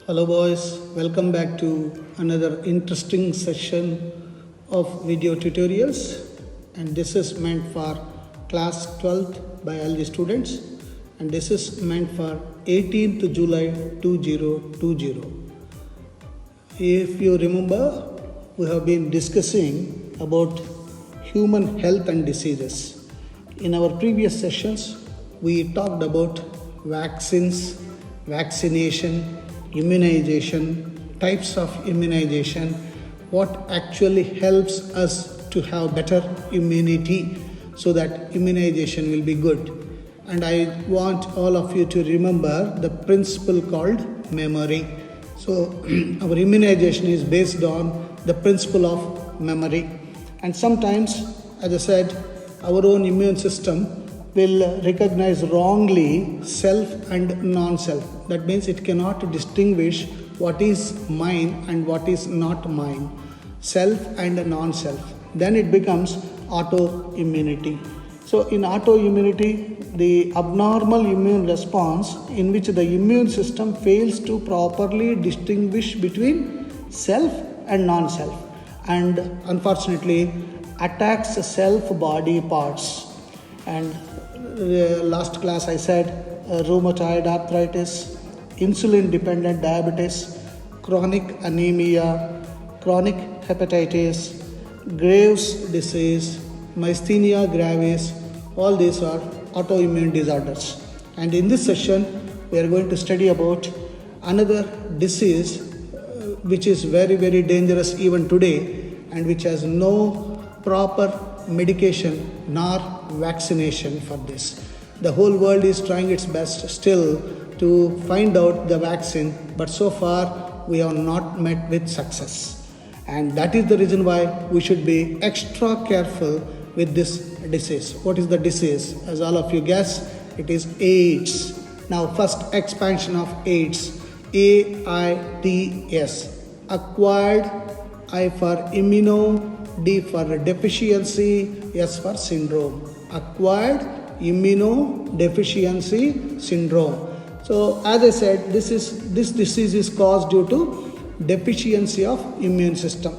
Hello boys, welcome back to another interesting session of video tutorials, and this is meant for class 12th biology students, and this is meant for 18th July 2020. If you remember, we have been discussing about human health and diseases. In our previous sessions, we talked about vaccines, vaccination, immunization, types of immunization, what actually helps us to have better immunity so that immunization will be good. And I want all of you to remember the principle called memory. So our immunization is based on the principle of memory. And sometimes, as I said, our own immune system will recognize wrongly self and non-self. That means it cannot distinguish what is mine and what is not mine, self and non-self. Then it becomes autoimmunity. So in autoimmunity, the abnormal immune response in which the immune system fails to properly distinguish between self and non-self, and unfortunately attacks self body parts. And last class I said rheumatoid arthritis, insulin dependent diabetes, chronic anemia, chronic hepatitis, Graves disease, myasthenia gravis, all these are autoimmune disorders. And in this session we are going to study about another disease which is very, very dangerous even today, and which has no proper medication nor vaccination for this. The whole world is trying its best still to find out the vaccine, but so far we have not met with success. And that is the reason why we should be extra careful with this disease. What is the disease? As all of you guess, it is AIDS. Now, first expansion of AIDS, AIDS, acquired, I for immuno, D for deficiency, S for syndrome. Acquired immunodeficiency syndrome. So as I said, this disease is caused due to deficiency of immune system,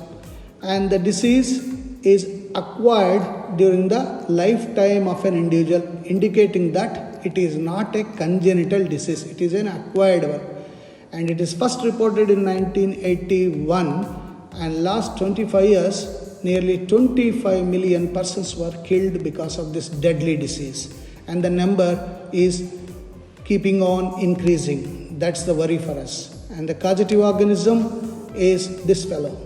and the disease is acquired during the lifetime of an individual, indicating that it is not a congenital disease, it is an acquired one. And it is first reported in 1981, and last 25 years nearly 25 million persons were killed because of this deadly disease, and the number is keeping on increasing. That's the worry for us. And the causative organism is this fellow,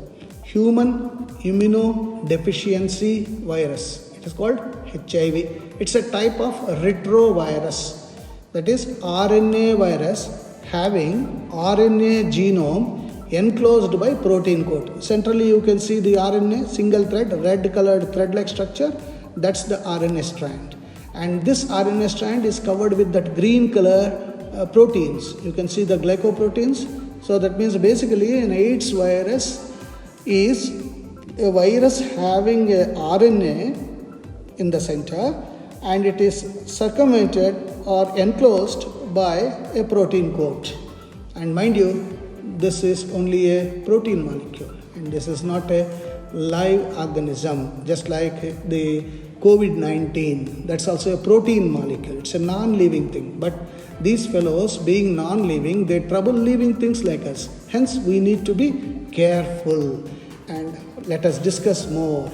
human immunodeficiency virus. It is called HIV. It's a type of retrovirus, that is RNA virus having RNA genome enclosed by protein coat. Centrally you can see the RNA, single thread, red colored thread like structure, that's the RNA strand. And this RNA strand is covered with that green color proteins. You can see the glycoproteins. So that means basically an AIDS virus is a virus having a RNA in the center, and it is circumvented or enclosed by a protein coat. And mind you, this is only a protein molecule, and this is not a live organism, just like the COVID-19. That's also a protein molecule. It's a non-living thing. But these fellows, being non-living, they trouble living things like us. Hence, we need to be careful. And let us discuss more.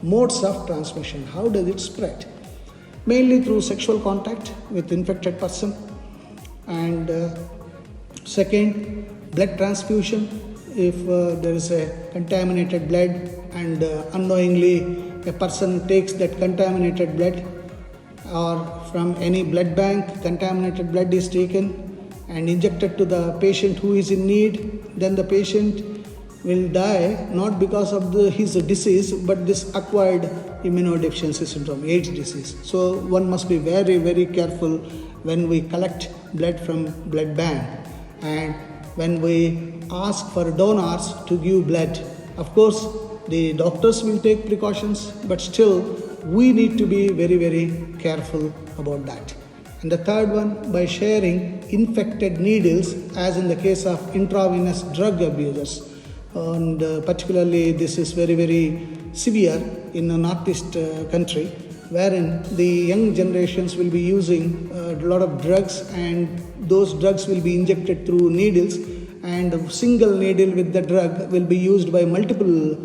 Modes of transmission. How does it spread? Mainly through sexual contact with infected person. And second, blood transfusion. If there is a contaminated blood and unknowingly a person takes that contaminated blood, or from any blood bank contaminated blood is taken and injected to the patient who is in need, then the patient will die not because of his disease, but this acquired immunodeficiency syndrome, AIDS disease. So one must be very, very careful when we collect blood from blood bank and when we ask for donors to give blood. Of course, the doctors will take precautions, but still we need to be very, very careful about that. And the third one, by sharing infected needles, as in the case of intravenous drug abusers. And particularly this is very, very severe in a northeast country, wherein the young generations will be using a lot of drugs, and those drugs will be injected through needles, and a single needle with the drug will be used by multiple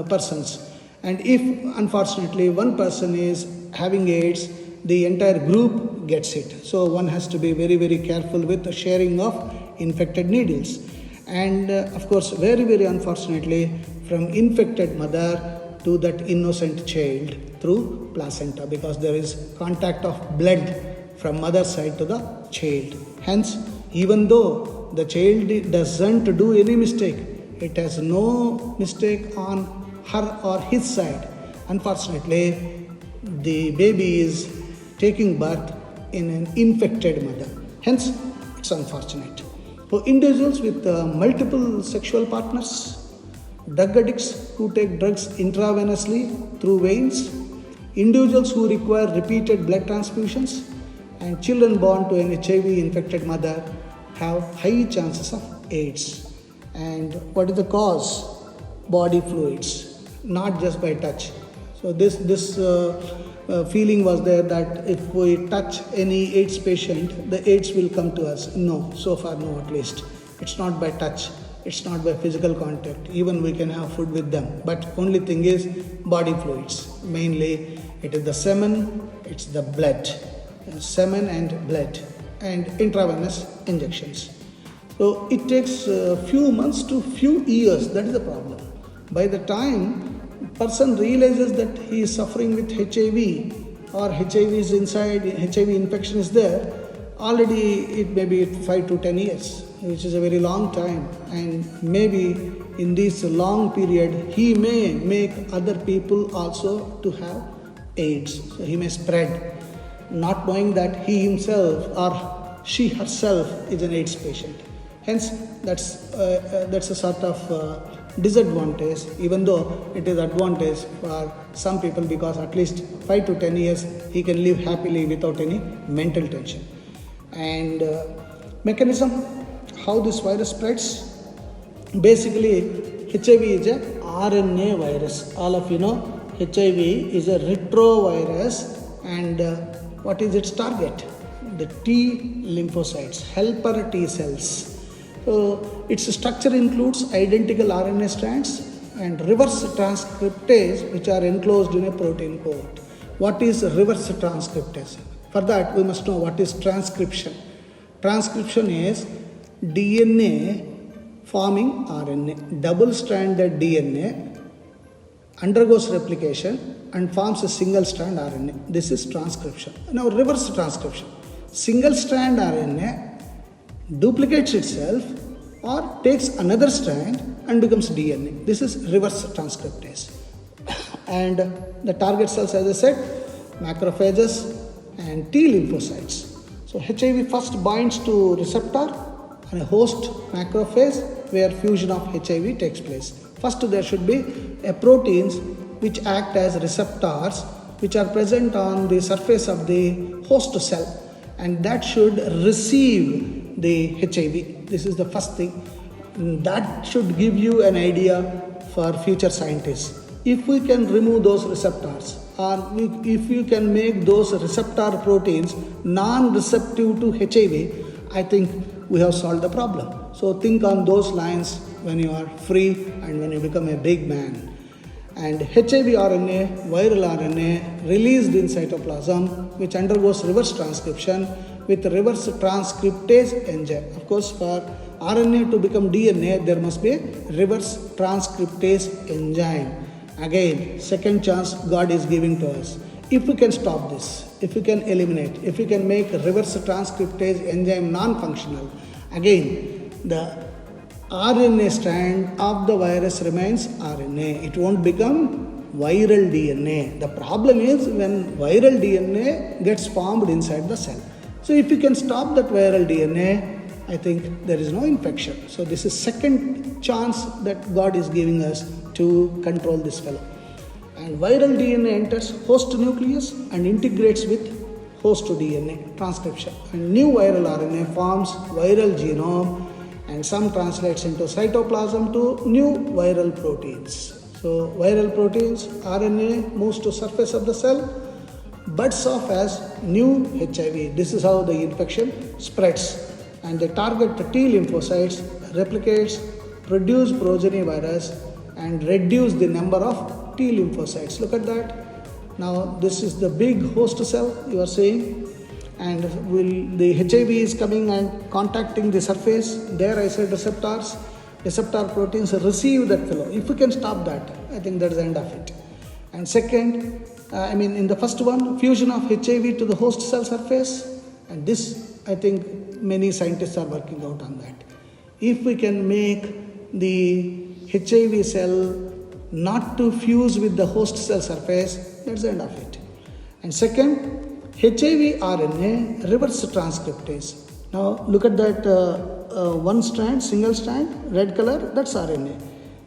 persons. And if unfortunately one person is having AIDS, the entire group gets it. So one has to be very, very careful with the sharing of infected needles. And of course, very, very unfortunately, from infected mother to that innocent child through placenta, because there is contact of blood from mother side to the child. Hence, even though the child doesn't do any mistake, it has no mistake on her or his side. Unfortunately, the baby is taking birth in an infected mother. Hence, it's unfortunate. For individuals with multiple sexual partners, drug addicts who take drugs intravenously through veins, individuals who require repeated blood transfusions, and children born to an HIV-infected mother have high chances of AIDS. And what is the cause? Body fluids, not just by touch. So this feeling was there that if we touch any AIDS patient, the AIDS will come to us. No, so far no, at least. It's not by touch. It's not by physical contact. Even we can have food with them. But only thing is body fluids. Mainly it is the semen, it's the blood. Semen and blood and intravenous injections. So it takes a few months to few years. That is the problem. By the time person realizes that he is suffering with HIV or HIV is inside, HIV infection is there, already it may be 5 to 10 years, which is a very long time. And maybe in this long period, he may make other people also to have AIDS. So he may spread, not knowing that he himself or she herself is an AIDS patient. Hence, that's a sort of disadvantage, even though it is advantage for some people, because at least 5 to 10 years he can live happily without any mental tension. And mechanism, how this virus spreads. Basically, HIV is a RNA virus. All of you know HIV is a retrovirus, and what is its target? The T lymphocytes, helper T cells. So its structure includes identical RNA strands and reverse transcriptase, which are enclosed in a protein coat. What is reverse transcriptase? For that, we must know what is transcription. Transcription is DNA forming RNA. Double-stranded DNA undergoes replication and forms a single-strand RNA. This is transcription. Now, reverse transcription. Single-strand RNA duplicates itself or takes another strand and becomes DNA. This is reverse transcriptase. And the target cells, as I said, macrophages and T lymphocytes. So HIV first binds to receptor and a host macrophage where fusion of HIV takes place. First, there should be proteins which act as receptors which are present on the surface of the host cell, and that should receive the HIV. This is the first thing. That should give you an idea for future scientists. If we can remove those receptors, or if you can make those receptor proteins non-receptive to HIV, I think we have solved the problem. So think on those lines when you are free and when you become a big man. And HIV RNA, viral RNA, released in cytoplasm, which undergoes reverse transcription with reverse transcriptase enzyme. Of course, for RNA to become DNA, there must be a reverse transcriptase enzyme. Again, second chance God is giving to us. If we can stop this, if we can eliminate, if we can make reverse transcriptase enzyme non-functional, again, the RNA strand of the virus remains RNA. It won't become viral DNA. The problem is when viral DNA gets formed inside the cell. So if you can stop that viral DNA, I think there is no infection. So this is second chance that God is giving us to control this fellow. And viral DNA enters host nucleus and integrates with host DNA transcription. And new viral RNA forms viral genome and some translates into cytoplasm to new viral proteins. So viral proteins, RNA moves to surface of the cell, buds off as new HIV. This is how the infection spreads. And they target the T lymphocytes, replicates, produce progeny virus and reduce the number of T lymphocytes. Look at that. Now this is the big host cell you are seeing, and the HIV is coming and contacting the surface. There I said receptor proteins receive that fellow. If we can stop that, I think that's the end of it. And second, in the first one, fusion of HIV to the host cell surface, and this I think many scientists are working out on that. If we can make the HIV cell not to fuse with the host cell surface, that's the end of it. And second, HIV RNA reverse transcriptase. Now look at that one strand, single strand, red color, that's RNA.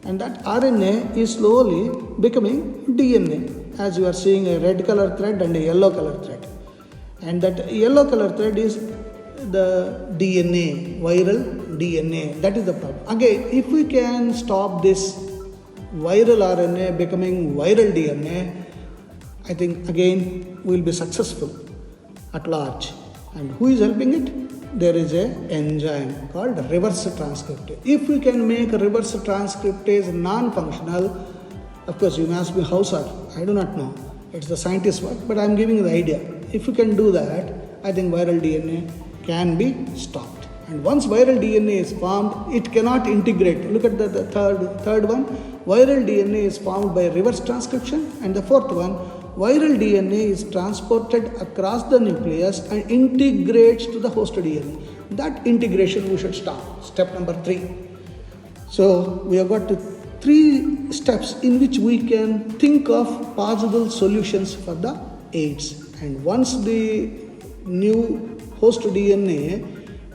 And that RNA is slowly becoming DNA, as you are seeing a red color thread and a yellow color thread. And that yellow color thread is the DNA, viral DNA. That is the problem. Again, if we can stop this viral RNA becoming viral DNA, I think again we will be successful at large. And who is helping it? There is an enzyme called reverse transcriptase. If we can make reverse transcriptase non-functional, of course you may ask me how, sir? I do not know. It's the scientist's work, but I am giving the idea. If you can do that, I think viral DNA can be stopped. And once viral DNA is formed, it cannot integrate. Look at the third one. Viral DNA is formed by reverse transcription. And the fourth one, viral DNA is transported across the nucleus and integrates to the host DNA. That integration we should stop. Step number 3. So we have got 3 steps in which we can think of possible solutions for the AIDS. And once the new host DNA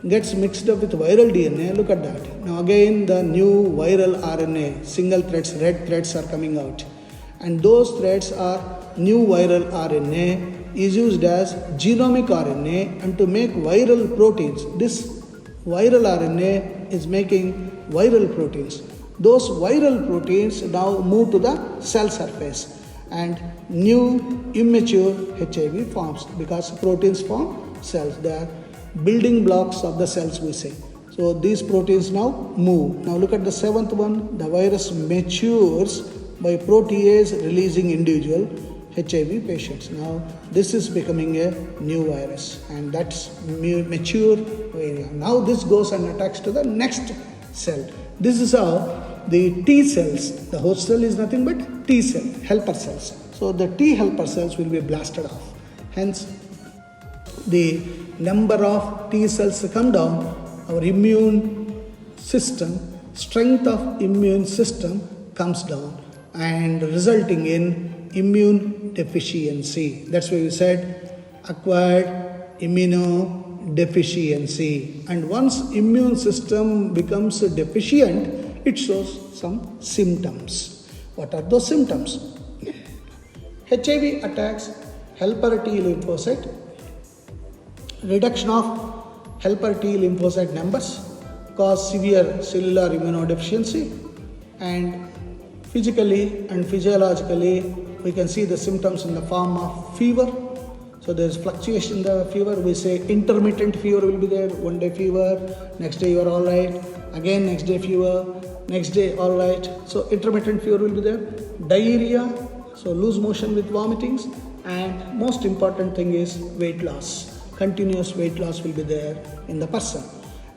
gets mixed up with viral DNA, look at that. Now again the new viral RNA, single threads, red threads are coming out. And those threads are new viral RNA is used as genomic RNA and to make viral proteins. This viral RNA is making viral proteins. Those viral proteins now move to the cell surface and new immature HIV forms because proteins form cells. They are building blocks of the cells, we say. So these proteins now move. Now look at the 7th one. The virus matures by protease releasing individual HIV patients. Now this is becoming a new virus and that's mature area. Now this goes and attacks to the next cell. This is how the T cells, the host cell is nothing but T cell, helper cells. So the T helper cells will be blasted off. Hence the number of T cells come down, our immune system, strength of immune system comes down and resulting in immune deficiency. That's why we said acquired immunodeficiency. And once immune system becomes deficient, it shows some symptoms. What are those symptoms? HIV attacks helper T lymphocyte, reduction of helper T lymphocyte numbers cause severe cellular immunodeficiency, and physically and physiologically we can see the symptoms in the form of fever. So there is fluctuation in the fever. We say intermittent fever will be there. One day fever, next day you are all right, again next day fever, next day all right. So intermittent fever will be there. Diarrhea, so loose motion with vomitings, and most important thing is weight loss. Continuous weight loss will be there in the person.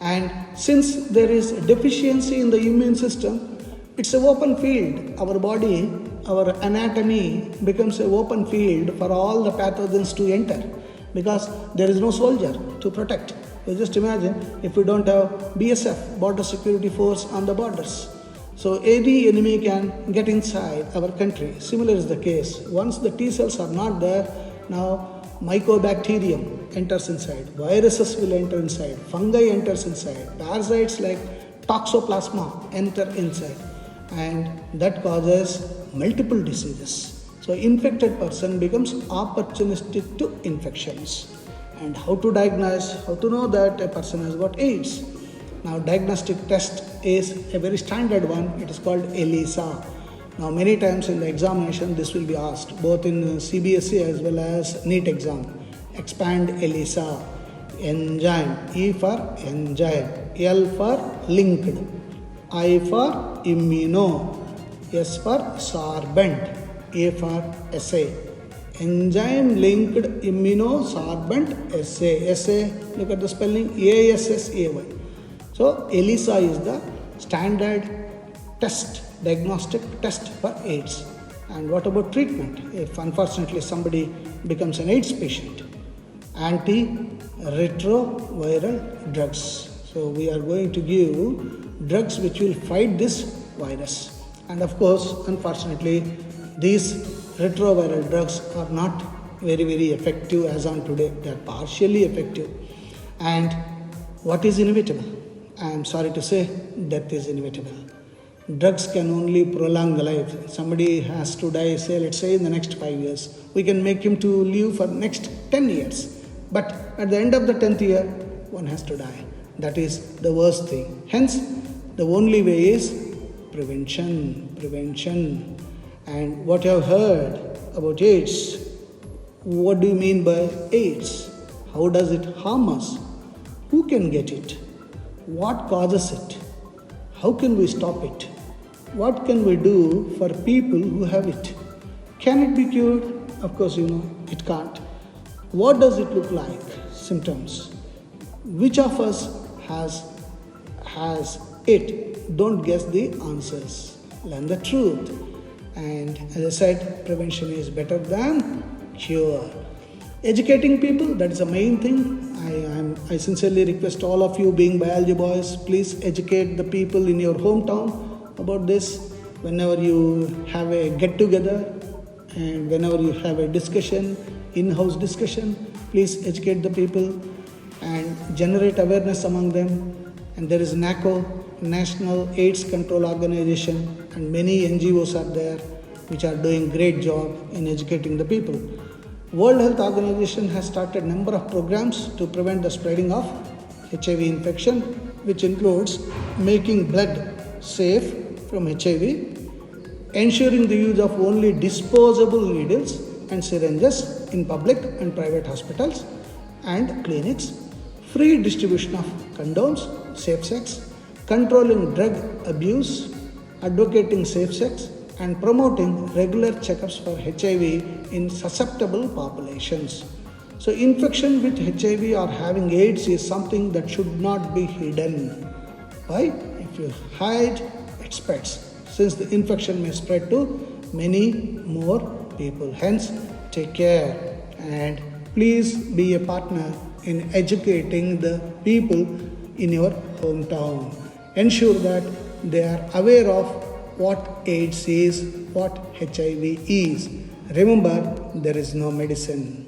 And since there is a deficiency in the immune system, it's an open field. Our body, our anatomy becomes an open field for all the pathogens to enter because there is no soldier to protect. You just imagine if we don't have BSF, Border Security Force on the borders. So any enemy can get inside our country. Similar is the case. Once the T cells are not there, now mycobacterium enters inside, viruses will enter inside, fungi enters inside, parasites like toxoplasma enter inside, and that causes multiple diseases. So infected person becomes opportunistic to infections. And how to diagnose, how to know that a person has got AIDS? Now diagnostic test is a very standard one. It is called ELISA. Now many times in the examination this will be asked, both in CBSE as well as NEET exam. Expand ELISA. Enzyme, E for enzyme, L for linked, I for immuno, S for sorbent, A for assay. Enzyme linked immunosorbent assay. Assay, look at the spelling, ASSAY. So ELISA is the standard test, diagnostic test for AIDS. And what about treatment? If unfortunately somebody becomes an AIDS patient, antiretroviral drugs. So we are going to give drugs which will fight this virus. And of course, unfortunately, these retroviral drugs are not very effective as on today. They are partially effective. And what is inevitable? I am sorry to say, death is inevitable. Drugs can only prolong the life. Somebody has to die, say, let's say in the next 5 years. We can make him to live for next 10 years. But at the end of the 10th year, one has to die. That is the worst thing. Hence, the only way is prevention. And what you have heard about AIDS, what do you mean by AIDS? How does it harm us? Who can get it? What causes it? How can we stop it? What can we do for people who have it? Can it be cured? Of course, it can't. What does it look like? Symptoms. Which of us has it? Don't guess the answers. Learn the truth. And as I said, prevention is better than cure. Educating people, that is the main thing. I sincerely request all of you, being biology boys, please educate the people in your hometown about this. Whenever you have a get-together and whenever you have a discussion, in-house discussion, please educate the people and generate awareness among them. And there is NACO, National AIDS Control Organization, and many NGOs are there which are doing great job in educating the people. World Health Organization has started a number of programs to prevent the spreading of HIV infection, which includes making blood safe from HIV, ensuring the use of only disposable needles and syringes in public and private hospitals and clinics, free distribution of condoms, safe sex, controlling drug abuse, advocating safe sex, and promoting regular checkups for HIV in susceptible populations. So infection with HIV or having AIDS is something that should not be hidden. Why? If you hide, it spreads, since the infection may spread to many more people. Hence, take care and please be a partner in educating the people in your hometown. Ensure that they are aware of what AIDS is, what HIV is. Remember, there is no medicine.